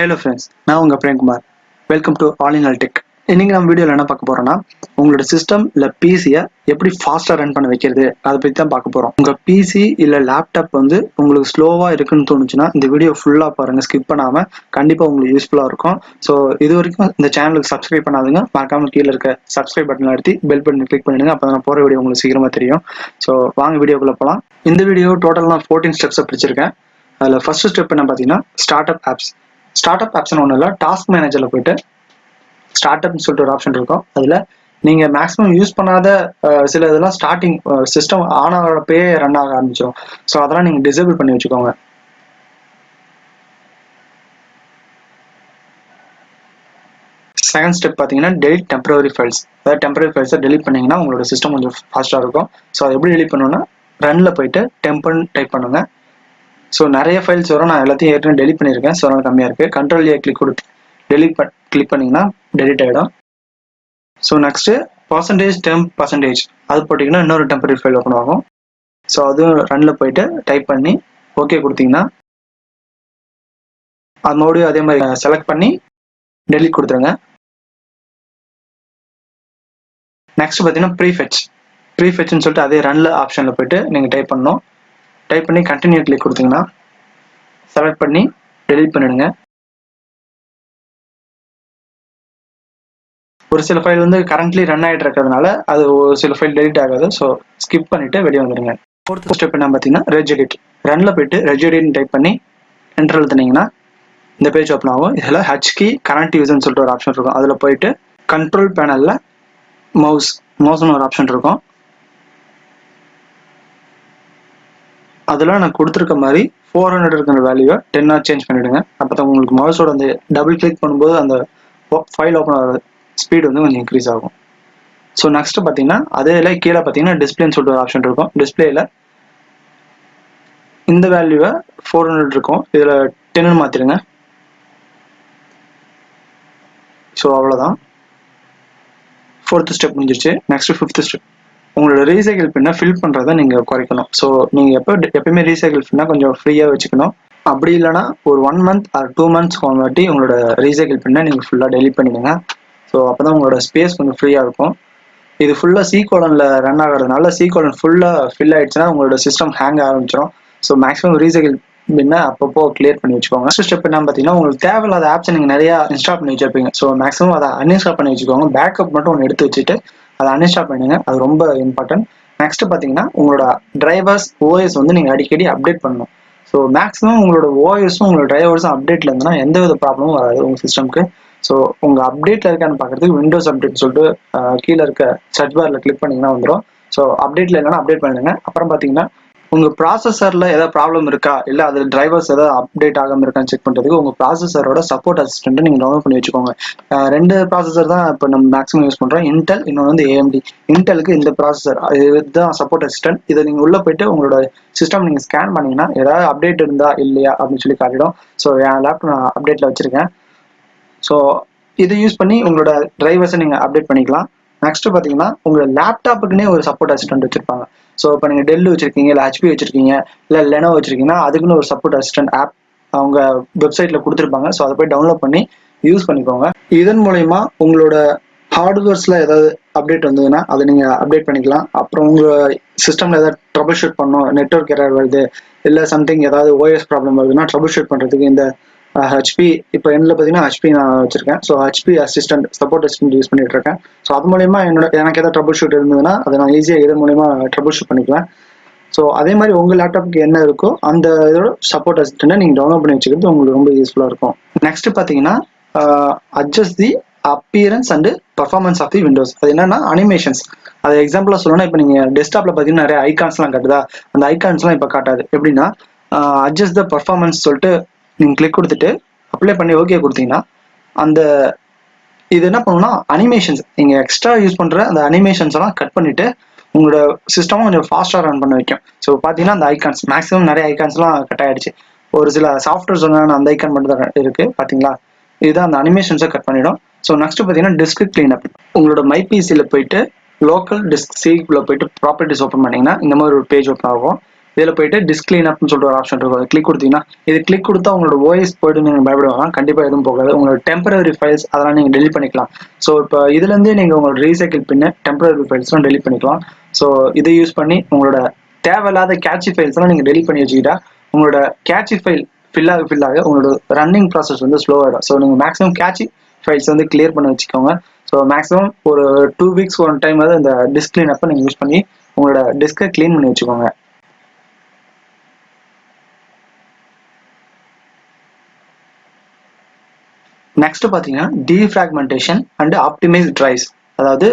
Hello friends, நான் உங்க Premkumar. Welcome to Untitled Tech. இன்னைக்கு நம்ம வீடியோல என்ன பார்க்க போறோம்னா உங்களோட சிஸ்டம் இல்ல பிசியை எப்படி ஃபாஸ்டா ரன் பண்ண வைக்கிறது அதை பத்தி தான் பார்க்க போறோம். உங்க பிசி இல்ல லேப்டாப் வந்து உங்களுக்கு ஸ்லோவா இருக்குன்னு தோணுச்சுன்னா இந்த வீடியோ ஃபுல்லா பாருங்க, ஸ்கிப் பண்ணாம. கண்டிப்பா உங்களுக்கு யூஸ்ஃபுல்லா இருக்கும். ஸோ இது வரைக்கும் இந்த சேனலுக்கு சப்ஸ்கிரைப் பண்ணாதுங்க, மறக்காம கீழே இருக்க சப்ஸ்கிரைப் பட்டன் அழுத்தி பெல் பட்டன் கிளிக் பண்ணிடுங்க. அப்போ நான் போற வீடியோ உங்களுக்கு சீக்கிரமா தெரியும். ஸோ வாங்க வீடியோக்குள்ள போகலாம். இந்த வீடியோ டோட்டல் நான் 14 ஸ்டெப்ஸை பிடிச்சிருக்கேன். அதில் ஃபர்ஸ்ட் ஸ்டெப் என்ன பார்த்தீங்கன்னா start up apps. Start up ஆப்ஸ்னு ஒன்றும் இல்லை, டாஸ்க் மேனேஜரில் போயிட்டு ஸ்டார்ட் அப்னு சொல்லிட்டு ஒரு ஆப்ஷன் இருக்கும். அதில் நீங்கள் மேக்ஸிமம் யூஸ் பண்ணாத சில இதெல்லாம் ஸ்டார்டிங் சிஸ்டம் ஆன் ஆகிறப்பே ரன் ஆக ஆரம்பிச்சிடும். ஸோ அதெல்லாம் நீங்கள் டிசேபிள் பண்ணி வச்சுக்கோங்க. செகண்ட் ஸ்டெப் பார்த்தீங்கன்னா டெலிட் டெம்பரரி ஃபைல்ஸ். அதாவது டெம்பரரி ஃபைல்ஸை டெலிட் பண்ணிங்கன்னா உங்களோட சிஸ்டம் கொஞ்சம் ஃபாஸ்ட்டாக இருக்கும். ஸோ அதை எப்படி டெலிட் பண்ணணும்னா ரன்னில் போயிட்டு டெம்பர்னு டைப் பண்ணுங்க. ஸோ நிறைய ஃபைல்ஸ் வரும், நான் எல்லாத்தையும் ஏற்கனவே டெலிட் பண்ணியிருக்கேன். ஸோ அதனால் கம்மியாக இருக்குது. கண்ட்ரோல் ஏ கிளிக் கொடுத்து டெலிட் கிளிக் பண்ணிங்கன்னா டெலிட் ஆகிடும். ஸோ நெக்ஸ்ட்டு %temp% அது போட்டிங்கன்னா இன்னொரு டெம்பரரி ஃபைல் ஓப்பன் ஆகும். ஸோ அதுவும் ரன்னில் போயிட்டு டைப் பண்ணி ஓகே கொடுத்தீங்கன்னா அது மறுபடியும் அதே மாதிரி செலக்ட் பண்ணி டெலிட் கொடுத்துருங்க. நெக்ஸ்ட் பார்த்தீங்கன்னா ப்ரீஃபெட்ச்னு சொல்லிட்டு அதே ரன்ல ஆப்ஷனில் போயிட்டு நீங்கள் டைப் பண்ணணும். டைப் பண்ணி கண்டினியூ கிளிக் கொடுத்தீங்கன்னா செலக்ட் பண்ணி டெலிட் பண்ணிடுங்க. ஒரு சில ஃபைல் வந்து கரண்ட்லி ரன் ஆகிட்டு இருக்கிறதுனால அது ஒரு சில ஃபைல் டெலிட் ஆகாது. ஸோ ஸ்கிப் பண்ணிட்டு வெளியே வந்துடுங்க. ஃபோர்த் ஸ்டெப் என்ன பார்த்தீங்கன்னா ரெஜ் எடிட். ரன்ல போயிட்டு ரெஜ் எடிட்னு டைப் பண்ணி என்டர் எழுத்துனீங்கன்னா இந்த பேஜ் ஓப்பன் ஆகும். இதில் ஹச்கி கரண்ட் யூஸ்ன்னு சொல்லிட்டு ஒரு ஆப்ஷன் இருக்கும். அதில் போயிட்டு கண்ட்ரோல் பேனலில் மவுஸ்னு ஒரு ஆப்ஷன் இருக்கும். அதில் நான் கொடுத்துருக்க மாதிரி 400 இருக்கிற வேல்யூவை 10 சேஞ்ச் பண்ணிவிடுங்க. அப்போ தான் உங்களுக்கு மவுஸோட அந்த டபுள் கிளிக் பண்ணும்போது அந்த ஃபைல் ஓப்பன் ஆகிற ஸ்பீடு வந்து கொஞ்சம் இன்க்ரீஸ் ஆகும். ஸோ நெக்ஸ்ட் பார்த்தீங்கன்னா அதே கீழே பார்த்தீங்கன்னா டிஸ்பிளேன்னு சொல்லிட்டு ஒரு ஆப்ஷன் இருக்கும். டிஸ்பிளேல இந்த வேல்யூவை 400 இருக்கும், இதில் 10 மாற்றிடுங்க. ஸோ அவ்வளோதான், ஃபோர்த் ஸ்டெப் முடிஞ்சிருச்சு. நெக்ஸ்ட் ஃபிஃப்த் ஸ்டெப், உங்களோட ரீசைக்கிள் பின்னை ஃபில் பண்ணுறதை நீங்கள் குறைக்கணும். ஸோ நீங்கள் எப்பயுமே ரீசைக்கிள் பின்னை கொஞ்சம் ஃப்ரீயாக வச்சுக்கணும். அப்படி இல்லைனா ஒரு 1 மந்த் ஆர் 2 மந்த்ஸ் வாட்டி உங்களோட ரீசைக்கிள் பின்னை நீங்கள் ஃபுல்லாக டெலிட் பண்ணிடுங்க. ஸோ அப்போ தான் உங்களோட ஸ்பேஸ் கொஞ்சம் ஃப்ரீயாக இருக்கும். இது ஃபுல்லாக C::ல ரன் ஆகிறதுனால C:: ஃபுல்லாக ஃபில் ஆயிடுச்சுன்னா உங்களோட சிஸ்டம் ஹேங் ஆரம்பிச்சிடும். ஸோ மேக்ஸிமம் ரீசைக்கிள் பின்னை அப்பப்போ கிளியர் பண்ணி வச்சுக்கோங்க. நெக்ஸ்ட் ஸ்டெப் என்ன பார்த்தீங்கன்னா உங்களுக்கு தேவையில்லாத ஆப்ஸ் நீங்கள் நிறையா இன்ஸ்டால் பண்ணி வச்சிருப்பீங்க. ஸோ மேக்ஸிமம் அதை அன்இன்ஸ்டால் பண்ணி வச்சுக்கோங்க. பேக்கப் மட்டும் ஒன்று எடுத்து வச்சுட்டு அதை அன்இன்ஸ்டால் பண்ணுங்க, அது ரொம்ப இம்பார்ட்டன்ட். நெக்ஸ்ட் பார்த்தீங்கன்னா உங்களோட டிரைவர்ஸ் ஓஎஸ் வந்து நீங்கள் அடிக்கடி அப்டேட் பண்ணணும். ஸோ மேக்ஸிமம் உங்களோட ஓஎஸும் உங்களோட டிரைவர்ஸும் அப்டேட்ல இருந்ததுன்னா எந்த வித ப்ராப்ளமும் வராது உங்கள் சிஸ்டம்க்கு. ஸோ உங்கள் அப்டேட்ல இருக்கான்னு பார்க்கறதுக்கு விண்டோஸ் அப்டேட் சொல்லிட்டு கீழே இருக்க சர்ச் பார்ல கிளிக் பண்ணிங்கன்னா வந்துடும். ஸோ அப்டேட்ல இல்லைன்னா அப்டேட் பண்ணிடுங்க. அப்புறம் பார்த்தீங்கன்னா உங்கள் ப்ராசஸரில் ஏதாவது ப்ராப்ளம் இருக்கா, இல்லை அது டிரைவர்ஸ் ஏதாவது அப்டேட் ஆகாமல் இருக்கான்னு செக் பண்ணுறதுக்கு உங்கள் ப்ராசஸரோட சப்போர்ட் அசிஸ்டன்ட்டை நீங்கள் டவுன்லோட் பண்ணி வச்சுக்கோங்க. 2 ப்ராசஸர் தான் இப்போ நம்ம மேக்ஸிமம் யூஸ் பண்ணுறோம், இன்டெல், இன்னொன்று வந்து AMD. இன்டெலுக்கு இந்த ப்ராசஸர் இதுதான் சப்போர்ட் அசிஸ்டன்ட். இதை நீங்கள் உள்ளே போயிட்டு உங்களோட சிஸ்டம் நீங்கள் ஸ்கேன் பண்ணிங்கன்னா ஏதாவது அப்டேட் இருந்தா இல்லையா அப்படின்னு சொல்லி காட்டிடும். ஸோ என் லேப்டாப் நான் அப்டேட்டில் வச்சுருக்கேன். ஸோ இதை யூஸ் பண்ணி உங்களோட டிரைவர்ஸை நீங்கள் அப்டேட் பண்ணிக்கலாம். நெக்ஸ்ட் பார்த்தீங்கன்னா உங்களோட லேப்டாப்புக்குன்னே ஒரு சப்போர்ட் அசிஸ்டன்ட் வச்சிருப்பாங்க. ஸோ இப்போ நீங்கள் டெல் வச்சிருக்கீங்க, இல்லை HP வச்சிருக்கீங்க, இல்லை லெனோவோ வச்சிருக்கீங்கன்னா அதுக்குன்னு ஒரு சப்போர்ட் அசிஸ்டன்ட் ஆப் அவங்க வெப்சைட்டில் கொடுத்துருப்பாங்க. ஸோ அதை போய் டவுன்லோட் பண்ணி யூஸ் பண்ணிக்கோங்க. இதன் மூலயமா உங்களோட ஹார்ட்வேர்ஸில் ஏதாவது அப்டேட் வந்ததுன்னா அதை நீங்கள் அப்டேட் பண்ணிக்கலாம். அப்புறம் உங்கள் சிஸ்டமில் ஏதாவது ட்ரபிள் ஷூட் பண்ணணும், நெட்வொர்க் எரர் வருது, இல்லை சம்திங் ஏதாவது OS ப்ராப்ளம் வருதுன்னா ட்ரபிள் ஷூட் பண்ணுறதுக்கு இந்த HP இப்போ என்னில் பார்த்தீங்கன்னா HP நான் வச்சிருக்கேன். So HP assistant support assistant use பண்ணிட்டு இருக்கேன். ஸோ அது மூலயமா எனக்கு ஏதாவது ட்ரபிள் ஷூட் இருந்ததுன்னா அதை நான் ஈஸியாக இதன் மூலயமா ட்ரபிள் ஷூட் பண்ணிக்கலாம். ஸோ அதே மாதிரி உங்கள் லேப்டாப்புக்கு என்ன இருக்கோ அந்த இதோட சப்போர்ட் அசிஸ்டன்ட்டை நீங்கள் டவுன்லோட் பண்ணி வச்சுக்கிறது உங்களுக்கு ரொம்ப யூஸ்ஃபுல்லாக இருக்கும். நெக்ஸ்ட் பார்த்தீங்கன்னா adjust the appearance and performance of the Windows. அது என்னன்னா அனிமேஷன்ஸ். அது எக்ஸாம்பிளாக சொல்லணும்னா இப்போ நீங்கள் டெஸ்க்டாப்பில் பார்த்தீங்கன்னா நிறைய ஐகான்ஸ்லாம் காட்டுதா, அந்த ஐகான்ஸ்லாம் இப்போ காட்டாது. எப்படின்னா அட்ஜஸ்ட் த பர்ஃபார்மன்ஸ் சொல்லிட்டு நீங்கள் கிளிக் கொடுத்துட்டு அப்ளை பண்ணி ஓகே கொடுத்தீங்கன்னா அந்த இது என்ன பண்ணுன்னா அனிமேஷன்ஸ் நீங்கள் எக்ஸ்ட்ரா யூஸ் பண்ணுற அந்த அனிமேஷன்ஸ் எல்லாம் கட் பண்ணிட்டு உங்களோட சிஸ்டமும் கொஞ்சம் ஃபாஸ்ட்டாக ரன் பண்ண வைக்கும். ஸோ பார்த்தீங்கன்னா அந்த ஐகான்ஸ் மேக்ஸிமம் நிறைய ஐகான்ஸ்லாம் கட் ஆகிடுச்சு. ஒரு சில சாஃப்ட்வேர் சொன்னாங்க அந்த ஐகான் மட்டும் தான் இருக்குது பார்த்தீங்களா, இதுதான் அந்த அனிமேஷன்ஸை கட் பண்ணிடும். ஸோ நெக்ஸ்ட் பார்த்தீங்கன்னா டிஸ்க் கிளீனப். உங்களோட மைபிசியில் போயிட்டு லோக்கல் டிஸ்க் சிக்குள்ளே போயிட்டு ப்ராப்பர்ட்டிஸ் ஓப்பன் பண்ணிங்கன்னா இந்த மாதிரி ஒரு பேஜ் ஓப்பன் ஆகும். இதில் போயிட்டு டிஸ்க் கிளீன் அப்னு சொல்லிட்டு ஒரு ஆப்ஷன் இருக்கும். அதை கிளிக் கொடுத்தீங்கன்னா இது கிளிக் கொடுத்தா உங்களோட ஓஎஸ் போய்ட்டு நீங்கள் பயப்படுவாங்க. கண்டிப்பாக எதுவும் போகாது. உங்களோட டெம்பரரி ஃபைல்ஸ் அதெல்லாம் நீங்கள் டெலிட் பண்ணிக்கலாம். ஸோ இப்போ இதுலேருந்தே நீங்கள் உங்களோட ரீசைக்கிள் பின்ன டெம்பரரி ஃபைல்ஸ்லாம் டெலிட் பண்ணிக்கலாம். ஸோ இதை யூஸ் பண்ணி உங்களோட தேவையில்லாத கேட்சி ஃபைல்ஸ்லாம் நீங்கள் டெலிட் பண்ணி வச்சுக்கிட்டா உங்களோட கேட்சி ஃபைல் ஃபில்லாக உங்களோட ரன்னிங் ப்ராசஸ் வந்து ஸ்லோ ஆகிடும். ஸோ நீங்கள் மேக்ஸிமம் கேட்சி ஃபைல்ஸ் வந்து கிளியர் பண்ணி வச்சுக்கோங்க. ஸோ மேக்ஸிமம் ஒரு 2 வீக்ஸ் ஒன் டைம் வந்து இந்த டிஸ்க் கிளீன் அப்போ நீங்கள் யூஸ் பண்ணி உங்களோட டிஸ்கை கிளீன் பண்ணி வச்சுக்கோங்க. நெக்ஸ்ட் பார்த்தீங்கன்னா டீஃப்ராக்மெண்டேஷன் அண்ட் ஆப்டிமைஸ் டிரைவ்ஸ். அதாவது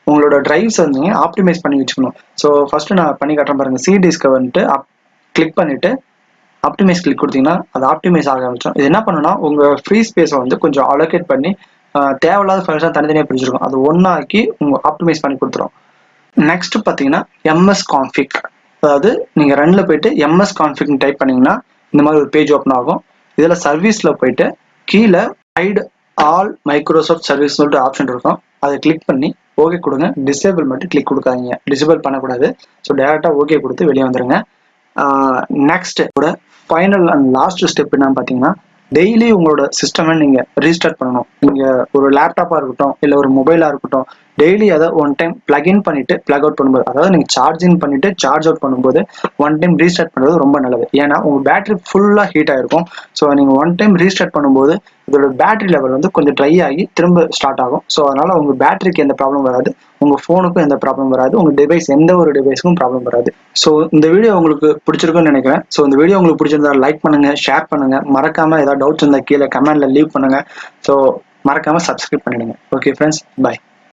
உங்களோட டிரைவ்ஸ் வந்து ஆப்டிமைஸ் பண்ணி வச்சுக்கணும். ஸோ ஃபர்ஸ்ட் நான் பண்ணி காட்டுறேன் பாருங்க. சி டிஸ்கை வந்துட்டு கிளிக் பண்ணிட்டு ஆப்டிமைஸ் கிளிக் கொடுத்தீங்கன்னா அது ஆப்டிமைஸ் ஆக ஆரம்பிச்சோம். இது என்ன பண்ணுன்னா உங்கள் ஃப்ரீ ஸ்பேஸை வந்து கொஞ்சம் அலோகேட் பண்ணி தேவையில்லாத ஃபைல்ஸாக தனித்தனியாக பிரிச்சிருக்கும். அது ஒன்றாக்கி உங்கள் ஆப்டிமைஸ் பண்ணி கொடுத்துரும். நெக்ஸ்ட் பார்த்தீங்கன்னா எம்எஸ் கான்ஃபிக். அதாவது நீங்கள் ரன்ல போயிட்டு எம்எஸ் கான்ஃபிக்னு டைப் பண்ணீங்கன்னா இந்த மாதிரி ஒரு பேஜ் ஓப்பன் ஆகும். இதில் சர்வீஸில் போயிட்டு கீழே ஹைட் ஆல் மைக்ரோசாஃப்ட் சர்வீஸ் சொல்லிட்டு ஆப்ஷன் இருக்கும். அதை கிளிக் பண்ணி ஓகே கொடுங்க. டிசேபிள் மட்டும் கிளிக் கொடுக்காதீங்க. டிசேபிள் பண்ணக்கூடாது. ஸோ டேரெக்டாக ஓகே கொடுத்து வெளியே வந்துடுங்க. நெக்ஸ்ட் கூட ஃபைனல் அண்ட் லாஸ்ட் ஸ்டெப் என்னன்னு பார்த்தீங்கன்னா டெய்லி உங்களோட சிஸ்டமை நீங்கள் ரீஸ்டார்ட் பண்ணணும். நீங்கள் ஒரு லேப்டாப்பாக இருக்கட்டும் இல்லை ஒரு மொபைலாக இருக்கட்டும் டெய்லி அதை ஒன் டைம் பிளக்இன் பண்ணிட்டு பிளக் அவுட் பண்ணும்போது, அதாவது நீங்கள் சார்ஜ் இன் பண்ணிட்டு சார்ஜ் அவுட் பண்ணும்போது ஒன் டைம் ரீஸ்டார்ட் பண்ணுறது ரொம்ப நல்லது. ஏன்னா உங்கள் பேட்டரி ஃபுல்லாக ஹீட் ஆகிருக்கும். ஸோ நீங்கள் ஒன் டைம் ரீஸ்டார்ட் பண்ணும்போது இதோட பேட்டரி லெவல் வந்து கொஞ்சம் ட்ரை ஆகி திரும்ப ஸ்டார்ட் ஆகும். ஸோ அதனால உங்கள் பேட்டரிக்கு எந்த ப்ராப்ளம் வராது, உங்கள் ஃபோனுக்கும் எந்த ப்ராப்ளம் வராது, உங்கள் டிவைஸ் எந்த ஒரு டிவைஸுக்கும் ப்ராப்ளம் வராது. ஸோ இந்த வீடியோ உங்களுக்கு பிடிச்சிருக்குன்னு நினைக்கிறேன். ஸோ இந்த வீடியோ உங்களுக்கு பிடிச்சிருந்தா லைக் பண்ணுங்க, ஷேர் பண்ணுங்க, மறக்காம ஏதாவது டவுட்ஸ் இருந்தால் கீழே கமெண்ட்ல லீவ் பண்ணுங்க. ஸோ மறக்காம சப்ஸ்கிரைப் பண்ணிடுங்க. Okay friends, by.